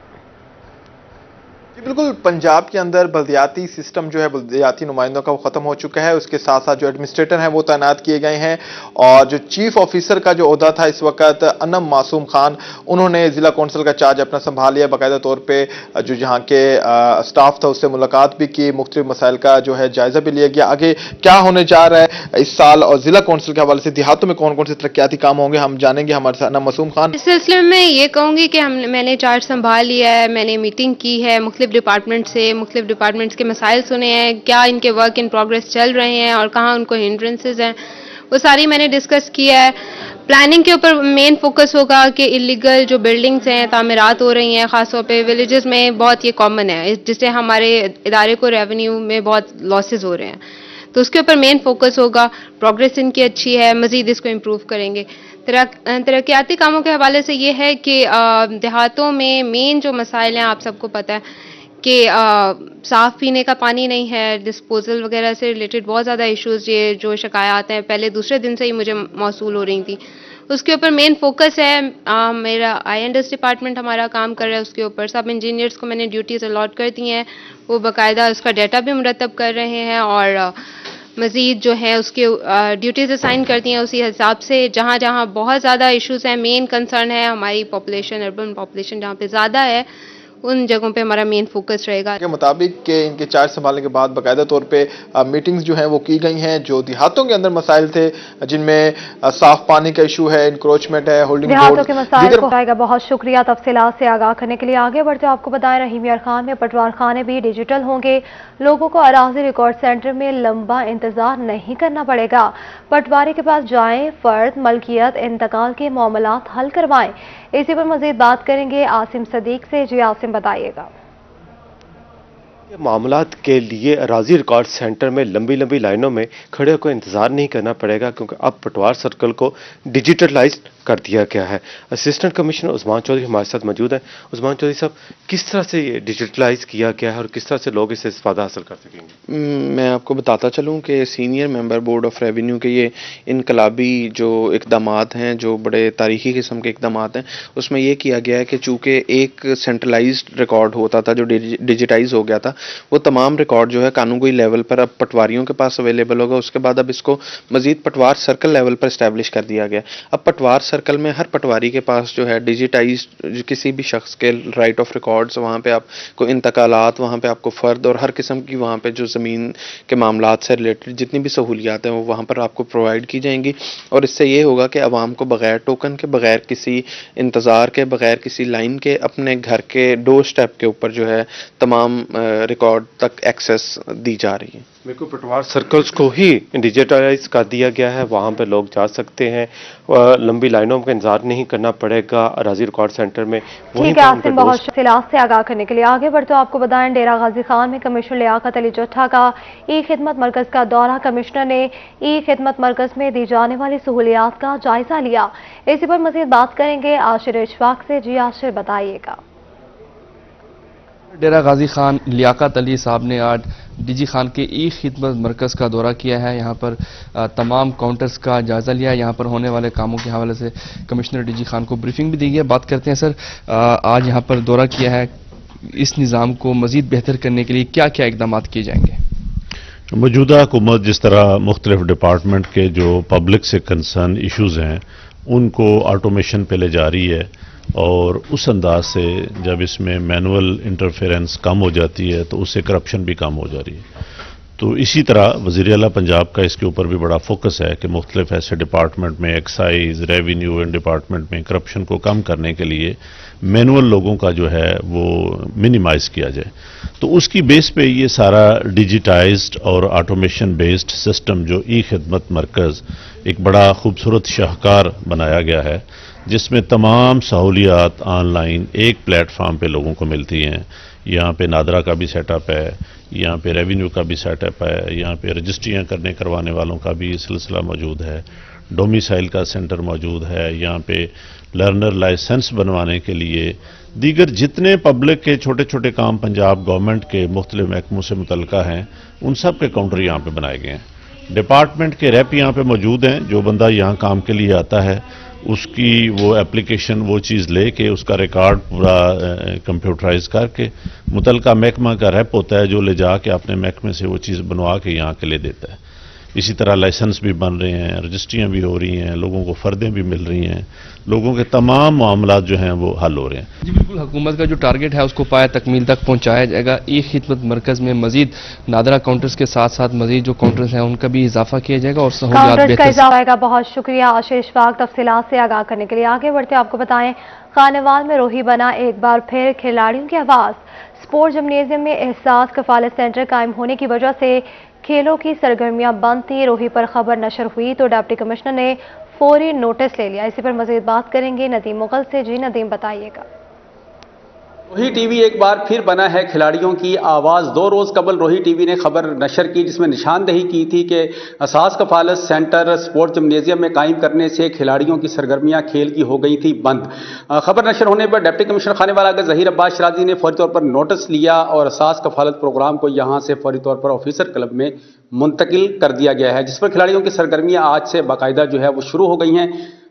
जी बिल्कुल, पंजाब के अंदर बल्दियाती सिस्टम जो है, बल्दियाती नुमाइंदों का वो ख़त्म हो चुका है। उसके साथ साथ जो एडमिनिस्ट्रेटर हैं वो तैनात किए गए हैं और जो चीफ ऑफिसर का जो ओहदा था इस वक्त अनम मासूम खान, उन्होंने ज़िला कौंसिल का चार्ज अपना संभाल लिया। बाकायदा तौर पे जो यहाँ के स्टाफ था उससे मुलाकात भी की, मुख्तलिफ मसाइल का जो है जायजा भी लिया गया। आगे क्या होने जा रहा है इस साल और ज़िला कौंसिल के हवाले से देहातों में कौन कौन से तरक्याती काम होंगे, हम जानेंगे हमारे साथ अनम मासूम खान। इस सिलसिले में ये कहूँगी कि मैंने चार्ज संभाल लिया है। मैंने मीटिंग की है मुख्तलिफ डिपार्टमेंट से, मुख्तलिफ डिपार्टमेंट्स के मसाइल सुने हैं, क्या इनके वर्क इन प्रोग्रेस चल रहे हैं और कहाँ उनको हिंड्रेंसेस हैं, वो सारी मैंने डिस्कस किया है। प्लानिंग के ऊपर मेन फोकस होगा कि इलीगल जो बिल्डिंग्स हैं, तामीरात हो रही हैं, ख़ासतौर पे विलेजेस में बहुत ये कॉमन है, जिससे हमारे इदारे को रेवेन्यू में बहुत लॉसेस हो रहे हैं, तो उसके ऊपर मेन फोकस होगा। प्रोग्रेस इनकी अच्छी है, मज़ीद इसको इम्प्रूव करेंगे। तरक्याती कामों के हवाले से ये है कि देहातों में मेन जो मसाइल हैं आप सबको पता है कि साफ़ पीने का पानी नहीं है, डिस्पोजल वगैरह से रिलेटेड बहुत ज़्यादा इश्यूज़ ये जो शिकायत हैं पहले दूसरे दिन से ही मुझे मौसूल हो रही थी, उसके ऊपर मेन फोकस है। मेरा INDS डिपार्टमेंट हमारा काम कर रहा है उसके ऊपर। सब इंजीनियर्स को मैंने ड्यूटीज़ अलॉट कर दी हैं, वो बाकायदा उसका डाटा भी मुरतब कर रहे हैं और मज़ीद जो है उसके ड्यूटीज़ असाइन करती हैं उसी हिसाब से। जहाँ जहाँ बहुत ज़्यादा इश्यूज़ हैं, मेन कंसर्न है हमारी पॉपुलेशन, अर्बन पॉपुलेशन जहाँ पे ज़्यादा है, उन जगहों पे हमारा मेन फोकस रहेगा। के मुताबिक कि इनके चार्ज संभालने के बाद बाकायदा तौर पे मीटिंग्स जो हैं वो की गई हैं। जो देहातों के अंदर मसाइल थे जिनमें साफ पानी का इशू है, इंक्रोचमेंट है, होल्डिंग देहातों के मसाइल को आएगा। बहुत शुक्रिया तफसीलात से आगाह करने के लिए। आगे बढ़ते आपको बताएं, रहीम यार खान में पटवार खाने भी डिजिटल होंगे। लोगों को अराजी रिकॉर्ड सेंटर में लंबा इंतजार नहीं करना पड़ेगा। पटवारी के पास जाएं, फर्द मलकियत इंतकाल के मामलात हल करवाएं। इसी पर मजीद बात करेंगे आसिम सदीक से। जी आसिम, बताइएगा। मामलात के लिए अराजी रिकॉर्ड सेंटर में लंबी लंबी लाइनों में खड़े होकर इंतजार नहीं करना पड़ेगा, क्योंकि अब पटवार सर्कल को डिजिटलाइज कर दिया गया है। असिस्टेंट कमिश्नर उस्मान चौधरी हमारे साथ मौजूद हैं। उस्मान चौधरी साहब, किस तरह से ये डिजिटलाइज किया गया है और किस तरह से लोग इससे इस्तेफादा हासिल कर सकेंगे? मैं आपको बताता चलूं कि senior member board of revenue के ये इनकलाबी जो इकदामात हैं, जो बड़े तारीखी किस्म के इकदामात हैं, उसमें यह किया गया है कि चूँकि एक सेंट्रलाइज्ड रिकॉर्ड होता था जो डिजिटाइज हो गया था, वो तमाम रिकॉर्ड जो है कानूनी लेवल पर अब पटवारियों के पास अवेलेबल होगा। उसके बाद अब इसको मजीद पटवार सर्कल लेवल पर इस्टेब्लिश कर दिया गया। अब पटवार सर्कल में हर पटवारी के पास जो है डिजिटाइज्ड किसी भी शख्स के राइट ऑफ रिकॉर्ड्स, वहाँ पे आपको इंतकालात, वहाँ पे आपको फ़र्द और हर किस्म की वहाँ पे जो ज़मीन के मामलात से रिलेटेड जितनी भी सहूलियात हैं वो वहाँ पर आपको प्रोवाइड की जाएंगी। और इससे ये होगा कि आवाम को बग़ैर टोकन के, बग़ैर किसी इंतज़ार के, बग़ैर किसी लाइन के अपने घर के डोर स्टेप के ऊपर जो है तमाम रिकॉर्ड तक एक्सेस दी जा रही है। बिल्कुल, पटवार सर्कल्स को ही डिजिटलाइज कर दिया गया है। वहाँ पे लोग जा सकते हैं, लंबी लाइनों का इंतजार नहीं करना पड़ेगा अराजी रिकॉर्ड सेंटर में। ठीक है आसिम, बहुत शुक्रिया से आगाह करने के लिए। आगे बढ़ते आपको बताएं, डेरा गाजी खान में कमिश्नर लियाकत अली जट्ठा का ई खिदमत मरकज का दौरा। कमिश्नर ने ई खिदमत मरकज में दी जाने वाली सहूलियात का जायजा लिया। इसी पर मजीद बात करेंगे आशिर इशफाक से। जी आशिर, बताइएगा। डेरा गाजी खान लियाकत अली साहब ने आज डीजी खान के ई खिदमत मरकज़ का दौरा किया है। यहाँ पर तमाम काउंटर्स का जायज़ा लिया है। यहाँ पर होने वाले कामों के हवाले से कमिश्नर डीजी खान को ब्रीफिंग भी दी गई है। बात करते हैं सर, आज यहाँ पर दौरा किया है, इस निज़ाम को मज़ीद बेहतर करने के लिए क्या क्या इकदाम किए जाएंगे? मौजूदा हुकूमत जिस तरह मुख्तलिफ डिपार्टमेंट के जो पब्लिक से कंसर्न इशूज़ हैं उनको ऑटोमेशन पे ले जा रही है, और उस अंदाज से जब इसमें मैनुअल इंटरफेरेंस कम हो जाती है तो उससे करप्शन भी कम हो जा रही है। तो इसी तरह वज़ीर आला पंजाब का इसके ऊपर भी बड़ा फोकस है कि मुख्तलिफ ऐसे डिपार्टमेंट में एक्साइज, रेवेन्यू एंड डिपार्टमेंट में करप्शन को कम करने के लिए मैनुअल लोगों का जो है वो मिनिमाइज़ किया जाए। तो उसकी बेस पे ये सारा डिजिटाइज्ड और ऑटोमेशन बेस्ड सिस्टम जो ई खिदमत मरकज़ एक बड़ा खूबसूरत शाहकार बनाया गया है, जिसमें तमाम सहूलियात ऑनलाइन एक प्लेटफार्म पे लोगों को मिलती हैं। यहाँ पे नादरा का भी सेटअप है, यहाँ पे रेवेन्यू का भी सेटअप है, यहाँ पे रजिस्ट्रियाँ करवाने वालों का भी सिलसिला मौजूद है, डोमिसाइल का सेंटर मौजूद है, यहाँ पे लर्नर लाइसेंस बनवाने के लिए दीगर जितने पब्लिक के छोटे छोटे काम पंजाब गवर्नमेंट के मुख्तलिफ महकमों से मुतल्लिका हैं उन सब के काउंटर यहाँ पे बनाए गए हैं। डिपार्टमेंट के रैप यहाँ पे मौजूद हैं। जो बंदा यहाँ काम के लिए आता है उसकी वो एप्लीकेशन, वो चीज़ लेके उसका रिकॉर्ड पूरा कंप्यूटराइज करके मुतल्लिका महकमा का रैप होता है जो ले जाके अपने महकमे से वो चीज़ बनवा के यहाँ के लिए देता है। इसी तरह लाइसेंस भी बन रहे हैं, रजिस्ट्रियाँ भी हो रही हैं, लोगों को फ़र्दें भी मिल रही हैं, लोगों के तमाम मामलात जो हैं वो हल हो रहे हैं। जी बिल्कुल, हुकूमत का जो टारगेट है उसको पाया तकमील तक पहुँचाया जाएगा। ई खिदमत मरकज़ में मजीद नादरा काउंटर्स के साथ साथ मजीद जो काउंटर्स हैं उनका भी इजाफा किया जाएगा और सहूलियात बेहतर। बहुत शुक्रिया आशीष इशफाक तफसीलात से आगाह करने के लिए। आगे बढ़ते आपको बताएं, खानेवाल में रोही बना एक बार फिर खिलाड़ियों की आवाज़। स्पोर्ट जिम्नेजियम में एहसास कफालत सेंटर कायम होने की वजह से खेलों की सरगर्मियां बंद थी। रोही पर खबर नशर हुई तो डिप्टी कमिश्नर ने फौरी नोटिस ले लिया। इसी पर मजीद बात करेंगे नदीम मुगल से। जी नदीम, बताइएगा। रोही टीवी एक बार फिर बना है खिलाड़ियों की आवाज़। 2 रोज़ कबल रोही टीवी ने खबर नशर की जिसमें निशानदेही की थी कि असास कफालत सेंटर स्पोर्ट जिम्नेजियम में कायम करने से खिलाड़ियों की सरगर्मियां खेल की हो गई थी बंद। खबर नशर होने पर डिप्टी कमिश्नर खानेवाला के ज़हीर अब्बास शराजी ने फौरी तौर पर नोटिस लिया और असास कफालत प्रोग्राम को यहाँ से फौरी तौर पर ऑफिसर क्लब में मुंतकिल कर दिया गया है, जिस पर खिलाड़ियों की सरगर्मियाँ आज से बाकायदा जो है वो शुरू हो गई हैं।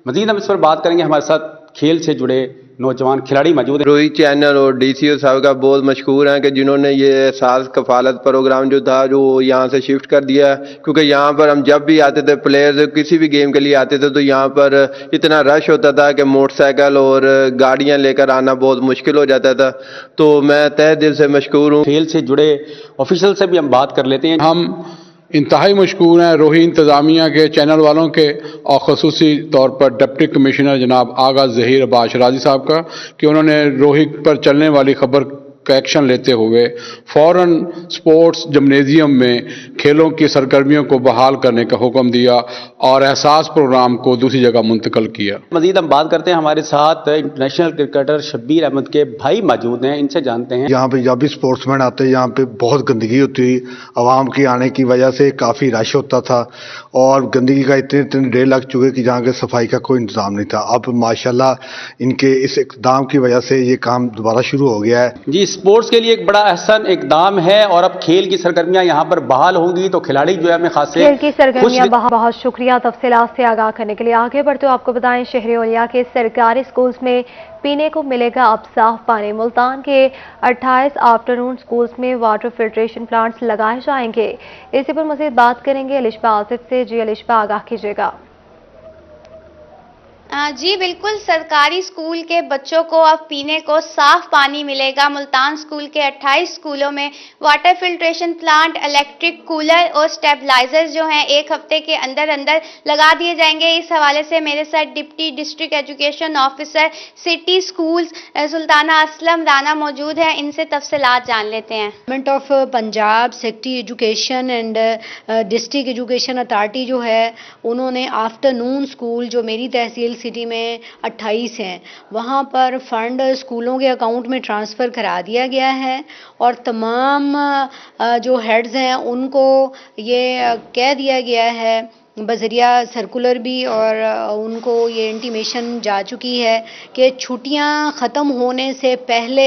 मजीद हम इस पर बात करेंगे। हमारे साथ खेल से जुड़े नौजवान खिलाड़ी मौजूद हैं। रोहित चैनल और डीसीओ साहब का बहुत मशहूर हैं कि जिन्होंने ये एहसास कफालत प्रोग्राम जो था जो यहाँ से शिफ्ट कर दिया, क्योंकि यहाँ पर हम जब भी आते थे प्लेयर्स किसी भी गेम के लिए आते थे तो यहाँ पर इतना रश होता था कि मोटरसाइकिल और गाड़ियाँ लेकर आना बहुत मुश्किल हो जाता था। तो मैं तहे दिल से मशहूर हूँ। खेल से जुड़े ऑफिशियल से भी हम बात कर लेते हैं। हम इंतहाई मशकूर हैं रोही इंतज़ामिया के, चैनल वालों के और ख़ुसूसी तौर पर डिप्टी कमिश्नर जनाब आगा ज़हीर अब्बास राजी साहब का कि उन्होंने रोही पर चलने वाली खबर का एक्शन लेते हुए फौरन स्पोर्ट्स जिम्नेजियम में खेलों की सरगर्मियों को बहाल करने का हुक्म दिया और एहसास प्रोग्राम को दूसरी जगह मुंतकिल किया। मजीद हम बात करते हैं, हमारे साथ इंटरनेशनल क्रिकेटर शब्बीर अहमद के भाई मौजूद हैं, इनसे जानते हैं। यहाँ पे जब भी स्पोर्ट्समैन आते हैं यहाँ पे बहुत गंदगी होती थी, आवाम के आने की वजह से काफ़ी रश होता था और गंदगी का इतने ढेर लग चुके कि जहाँ के सफाई का कोई इंतजाम नहीं था। अब माशाल्लाह इनके इस इक़दाम की वजह से ये काम दोबारा शुरू हो गया है। जी, स्पोर्ट्स के लिए एक बड़ा अहसन इकदाम है और अब खेल की सरगर्मियां यहाँ पर बहाल होंगी तो खिलाड़ी जो है हमें खास खेल की सरगर्मियां बहुत शुक्रिया तफसीलात से आगाह करने के लिए। आगे बढ़ते आपको बताएं, शहर औलिया के सरकारी स्कूल्स में पीने को मिलेगा अब साफ पानी। मुल्तान के 28 आफ्टरनून स्कूल्स में वाटर फिल्ट्रेशन प्लांट्स लगाए जाएंगे। इसी पर मजीद बात करेंगे अलिशबा आसिफ से। जी अलिशबा, आगाह कीजिएगा। जी बिल्कुल, सरकारी स्कूल के बच्चों को अब पीने को साफ पानी मिलेगा। मुल्तान स्कूल के 28 स्कूलों में water filtration plant, electric cooler और स्टेबलाइजर्स जो हैं एक हफ्ते के अंदर अंदर लगा दिए जाएंगे। इस हवाले से मेरे साथ deputy district education officer city schools Sultana Aslam Rana मौजूद हैं, इनसे तफसीलात जान लेते हैं। Government of Punjab secretary education and district education authority जो है उन्होंने आफ्टरनून स्कूल जो मेरी तहसील सिटी में 28 हैं वहाँ पर फंड स्कूलों के अकाउंट में ट्रांसफ़र करा दिया गया है और तमाम जो हेड्स हैं उनको ये कह दिया गया है बजरिया सर्कुलर भी और उनको ये इंटीमेशन जा चुकी है कि छुट्टियां ख़त्म होने से पहले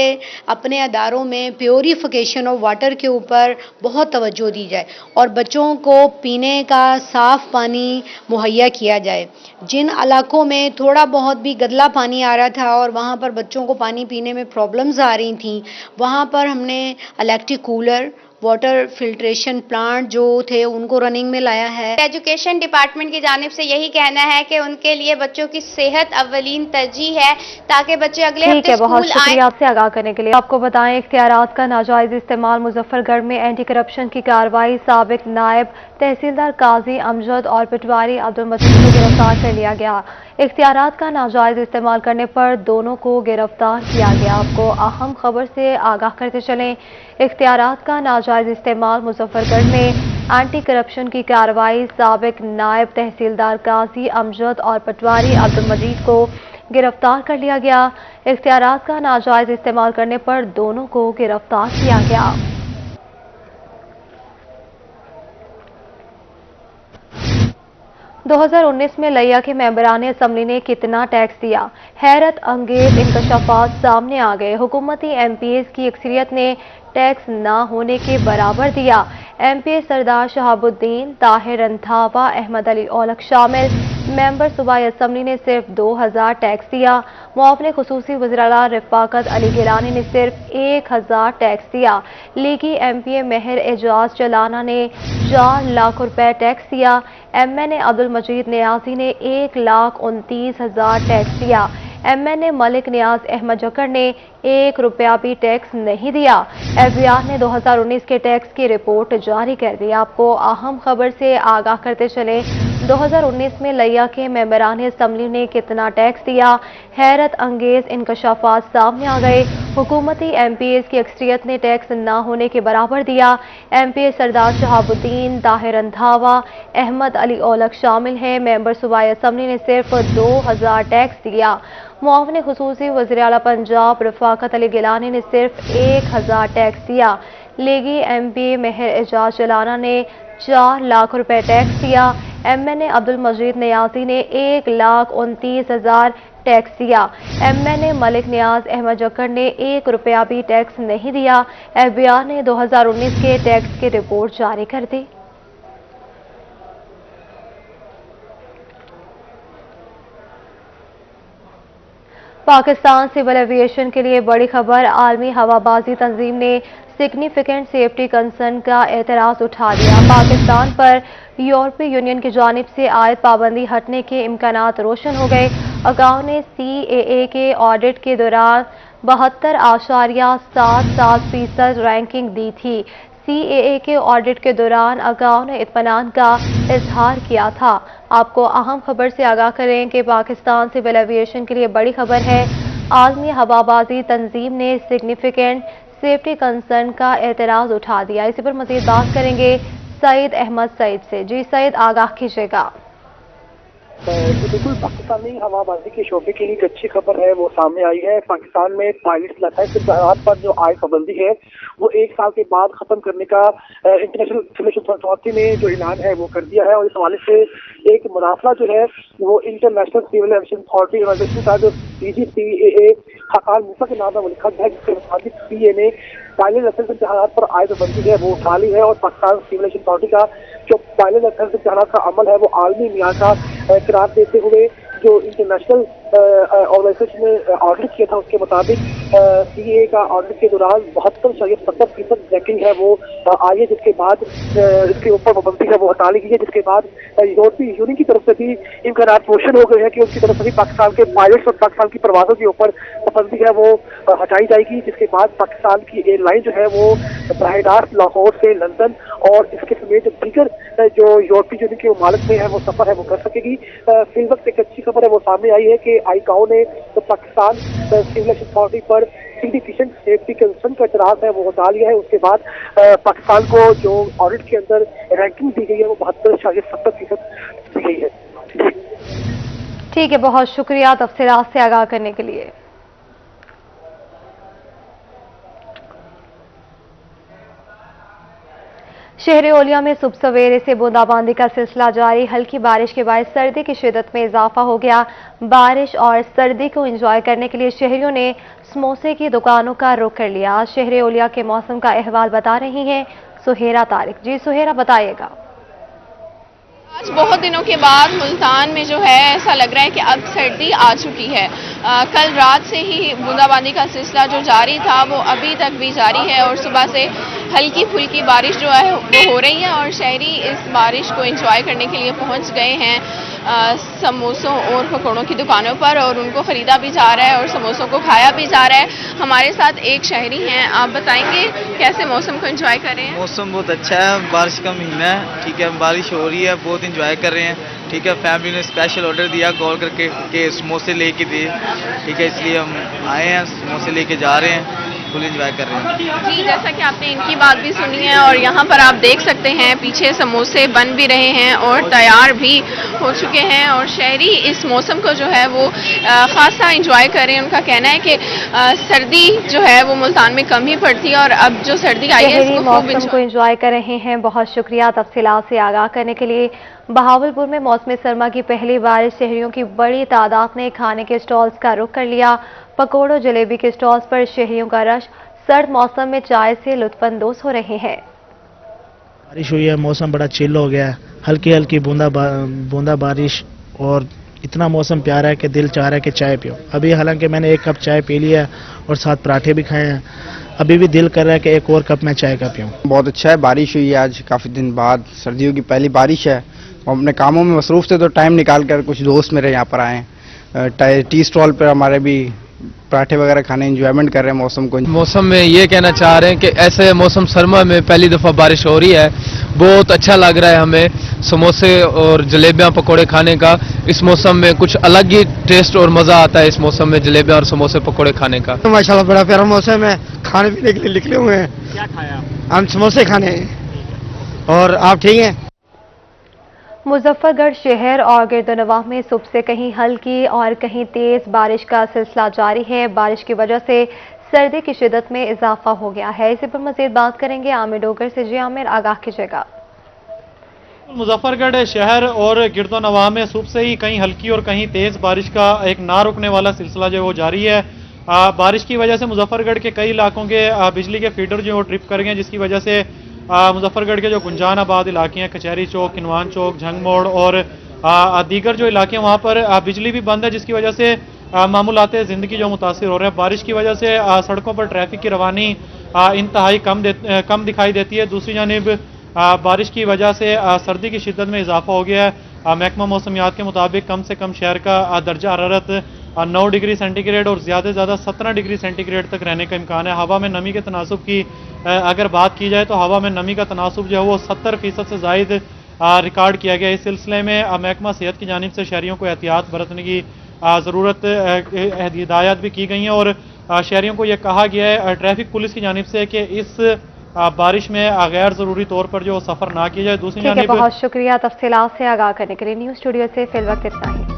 अपने अदारों में प्योरीफिकेशन ऑफ वाटर के ऊपर बहुत तवज्जो दी जाए और बच्चों को पीने का साफ़ पानी मुहैया किया जाए। जिन इलाकों में थोड़ा बहुत भी गंदा पानी आ रहा था और वहाँ पर बच्चों को पानी पीने में प्रॉब्लम्स आ रही थी, वहाँ पर हमने electric cooler, water filtration plant जो थे उनको रनिंग में लाया है। एजुकेशन डिपार्टमेंट की जानिब से यही कहना है कि उनके लिए बच्चों की सेहत अव्वलीन तरजीह है ताकि बच्चे अगले हफ्ते बहुत स्कूल शुक्रिया आपसे आगाह करने के लिए। आपको बताएं, इख्तियारात का नाजायज इस्तेमाल, मुजफ्फरगढ़ में एंटी करप्शन की कार्रवाई। साबिक नायब तहसीलदार काजी अमजद और पटवारी अब्दुल मजीद को गिरफ्तार कर लिया गया। इख्तियारात का नाजायज इस्तेमाल करने पर दोनों को गिरफ्तार किया गया। आपको अहम खबर से आगाह करते चलें, इख्तियारात का नाजायज इस्तेमाल, मुजफ्फरगढ़ में एंटी करप्शन की कार्रवाई। साबिक नायब तहसीलदार काजी अमजद और पटवारी अब्दुल मजीद को गिरफ्तार कर लिया गया। इख्तियारात का नाजायज इस्तेमाल करने पर दोनों को गिरफ्तार किया गया। दो 2019 में लिया के मेंबरान असम्बली ने कितना टैक्स दिया, हैरत अंगेज इंकशाफात सामने आ गए। हुकूमती MPs की अक्सरियत ने टैक्स ना होने के बराबर दिया। MP सरदार शहाबुद्दीन, ताहिर रंधावा, अहमद अली औलख शामिल मेंबर सूबाई असम्बली ने सिर्फ 2000 टैक्स दिया। मुआवने खुसूसी वज़ीर-ए-आला रफ़ाकत अली गिलानी ने सिर्फ 1000 टैक्स दिया। लीगी MPA मेहर एजाज चलाना ने 4 लाख रुपए टैक्स दिया। MNA अब्दुल मजीद नियाजी ने 1,29,000 टैक्स दिया। MNA मलिक नियाज अहमद जकर ने 1 रुपया भी टैक्स नहीं दिया। FBI ने 2019 के टैक्स की रिपोर्ट जारी कर दी। आपको अहम खबर से आगाह करते चले, 2019 में लिया के मेंबरान असम्बली ने कितना टैक्स दिया, हैरत अंगेज इंकशाफात सामने आ गए। हुकूमती MPs की अक्सरियत ने टैक्स ना होने के बराबर दिया। MPA सरदार शहाबुद्दीन, ताहिर रंधावा, अहमद अली औलख शामिल हैं। मेंबर सूबाई असम्बली ने सिर्फ 2000 टैक्स दिया। मुआवने खुसूसी वज़ीर-ए-आला पंजाब रफ़ाकत अली गिलानी ने सिर्फ 1000 टैक्स दिया। लीगी MPA मेहर एजाज चलाना ने 4 लाख रुपए टैक्स दिया। MNA अब्दुल मजीद नियाजी ने 1,29,000 टैक्स दिया। MNA मलिक नियाज अहमद जकर ने 1 रुपया भी टैक्स नहीं दिया। FBI ने 2019 के टैक्स की रिपोर्ट जारी कर दी। पाकिस्तान सिविल एविएशन के लिए बड़ी खबर। आलमी हवाबाजी तंजीम ने सिग्निफिकेंट सेफ्टी कंसर्न का एतराज उठा दिया। पाकिस्तान पर यूरोपीय यूनियन की जानिब से आयद पाबंदी हटने के इम्कानात रोशन हो गए। अगाव ने CAA के ऑडिट के दौरान 72.77% रैंकिंग दी थी। CAA के ऑडिट के दौरान अगाव ने इत्मीनान का इजहार किया था। आपको अहम खबर से आगाह करें कि पाकिस्तान सिविल एविएशन के लिए बड़ी खबर है। आलमी हवाबाजी तंजीम ने सिग्निफिकेंट सेफ्टी कंसर्न का एतराज उठा दिया। इसी पर मजीद बात करेंगे सईद अहमद सईद से। जी सईद, आगाह कीजिएगा। बिल्कुल, पाकिस्तानी हवाबाजी के शोबे के लिए एक अच्छी खबर है वो सामने आई है। पाकिस्तान में पायलट लाइसेंस पर जो आयद पाबंदी है वो 1 साल के बाद खत्म करने का इंटरनेशनल सिविल अथॉरिटी ने जो ऐलान है वो कर दिया है। और इस हवाले से एक मुदाखला जो है वो international civil aviation authority organisation का जो CGCAA हकाल मूसा के नाम में वो लिखा गया है, जिसके मुताबिक CA ने पायलट लाइसेंस इम्तिहानात पर आयद पाबंदी है वो उठा ली है। और पाकिस्तान सिविल एविएशन अथॉरिटी का जो पायलट लाइसेंस इम्तिहानात का अमल है वो आलमी मियार का करार देते हुए जो इंटरनेशनल ऑर्गेनाइजेशन ने ऑडिट किया था उसके मुताबिक CAA का ऑडिट के दौरान 72.70% रैंकिंग है वो आई है, जिसके बाद इसके ऊपर पाबंदी है वो हटा ली गई है। जिसके बाद यूरोपीय यूनियन की तरफ से भी इम्कानात रोशन हो गए हैं कि उनकी तरफ से भी पाकिस्तान के पायलट्स और पाकिस्तान की परवाजों के ऊपर पाबंदी है वो हटाई जाएगी। जिसके बाद पाकिस्तान की एयरलाइन जो है वो बराह लाहौर से लंदन और इसके समेत दीगर जो यूरोपीय यूनियन के ममालिक में है वो सफर है वो कर सकेगी। फिल वक्त एक अच्छी खबर है वो सामने आई है कि आईकाओ ने तो पाकिस्तान सिविल एविएशन अथॉरिटी पर सिग्निफिकेंट सेफ्टी कंसर्न का एतराज है वो हटा लिया है। उसके बाद पाकिस्तान को जो ऑडिट के अंदर रैंकिंग दी गई है वो 72.70% दी गई है। ठीक है, बहुत शुक्रिया तफसीलात से आगाह करने के लिए। शहर ओलिया में सुबह सवेरे से बूंदाबांदी का सिलसिला जारी। हल्की बारिश के बाद सर्दी की शिद्दत में इजाफा हो गया। बारिश और सर्दी को एंजॉय करने के लिए शहरियों ने समोसे की दुकानों का रुख कर लिया। शहर ओलिया के मौसम का अहवाल बता रही हैं सुहेरा तारिक। जी सुहेरा, बताइएगा। आज बहुत दिनों के बाद मुल्तान में जो है ऐसा लग रहा है कि अब सर्दी आ चुकी है। कल रात से ही बूंदाबांदी का सिलसिला जो जारी था वो अभी तक भी जारी है और सुबह से हल्की फुल्की बारिश जो है वो हो रही है और शहरी इस बारिश को एंजॉय करने के लिए पहुंच गए हैं समोसों और पकौड़ों की दुकानों पर और उनको ख़रीदा भी जा रहा है और समोसों को खाया भी जा रहा है। हमारे साथ एक शहरी हैं, आप बताएंगे कैसे मौसम को एंजॉय कर रहे हैं? मौसम बहुत अच्छा है, बारिश का महीना है, ठीक है, बारिश हो रही है, बहुत एंजॉय कर रहे हैं। ठीक है, फैमिली ने स्पेशल ऑर्डर दिया कॉल करके कि समोसे लेके दिए, ठीक है, इसलिए हम आए हैं, समोसे लेके जा रहे हैं, फुल एंजॉय कर रहे हैं। जी, जैसा कि आपने इनकी बात भी सुनी है और यहाँ पर आप देख सकते हैं पीछे समोसे बन भी रहे हैं और तैयार भी हो चुके हैं और शहरी इस मौसम को जो है वो खासा एंजॉय कर रहे हैं। उनका कहना है कि सर्दी जो है वो मुल्तान में कम ही पड़ती है और अब जो सर्दी आई है इसको मौसम को एंजॉय कर रहे हैं। बहुत शुक्रिया तफसीलात से आगाह करने के लिए। बहावलपुर में मौसम सरमा की पहली बारिश शहरियों की बड़ी तादाद ने खाने के स्टॉल्स का रुख कर लिया। पकौड़ों जलेबी के स्टॉल्स पर शहरियों का रश सर्द मौसम में चाय से लुत्फानंदोज हो रहे हैं। बारिश हुई है, मौसम बड़ा चिल हो गया है, हल्की हल्की बूंदा बारिश और इतना मौसम प्यारा है कि दिल चाह रहा है कि चाय पियो। अभी हालांकि मैंने 1 कप चाय पी लिया और साथ पराठे भी खाए हैं, अभी भी दिल कर रहा है कि 1 और कप मैं चाय का पीऊँ। बहुत अच्छा है, बारिश हुई है आज काफ़ी दिन बाद, सर्दियों की पहली बारिश है। हम अपने कामों में मसरूफ थे तो टाइम निकाल कर कुछ दोस्त मेरे यहाँ पर आए, टी स्टॉल पर हमारे भी पराठे वगैरह खाने एंजॉयमेंट कर रहे हैं मौसम को। मौसम में ये कहना चाह रहे हैं कि ऐसे मौसम सरमा में पहली दफ़ा बारिश हो रही है, बहुत अच्छा लग रहा है हमें समोसे और जलेबियाँ पकोड़े खाने का। इस मौसम में कुछ अलग ही टेस्ट और मज़ा आता है इस मौसम में जलेबियाँ और समोसे पकोड़े खाने का। तो माशाल्लाह बड़ा प्यारा मौसम है, खाने पीने के लिए निकले हुए हैं। क्या खाया? हम समोसे खाने हैं। और आप ठीक हैं? मुजफ्फरगढ़ शहर और गिरदोनवाह में सुबह से कहीं हल्की और कहीं तेज बारिश का सिलसिला जारी है। बारिश की वजह से सर्दी की शिद्दत में इजाफा हो गया है। इसी पर मजीद बात करेंगे आमिर डोगर से। जी आमिर, आगाह कीजिएगा। मुजफ्फरगढ़ शहर और गिरदोनवाह में सुबह से ही कहीं हल्की और कहीं तेज बारिश का एक ना रुकने वाला सिलसिला जो वो जारी है। बारिश की वजह से मुजफ्फरगढ़ के कई इलाकों के बिजली के फीडर जो ट्रिप कर गए, जिसकी वजह से मुजफ्फरगढ़ के जो गुंजान आबाद इलाके हैं, कचहरी चौक, किनवान चौक, झंग मोड़ और दीगर जो इलाके हैं वहाँ पर बिजली भी बंद है, जिसकी वजह से मामूलात ज़िंदगी जो मुतासिर हो रहे हैं। बारिश की वजह से सड़कों पर ट्रैफिक की रवानी इंतहाई कम दिखाई देती है। दूसरी जानिब बारिश की वजह से सर्दी की शिद्दत में इजाफा हो गया है। महकमा मौसमियात के मुताबिक कम से कम शहर का दर्जा हरारत 9 डिग्री सेंटीग्रेड और ज़्यादा से ज़्यादा 17 डिग्री सेंटीग्रेड तक रहने का इम्कान है। हवा में नमी के तनासुब की अगर बात की जाए तो हवा में नमी का तनासुब जो है वो 70% से ज़ायद रिकॉर्ड किया गया। इस सिलसिले में महकमा सेहत की जानिब से शहरियों को एहतियात बरतने की ज़रूरत हिदायत भी की गई हैं और शहरियों को यह कहा गया है ट्रैफिक पुलिस की जानिब से कि इस बारिश में गैर ज़रूरी तौर पर जो सफ़र ना किया जाए। दूसरी ठीक है, जानिब बहुत शुक्रिया तफसीलात से आगाह करने के लिए। न्यूज़ स्टूडियो से फिल वक्त इतना ही।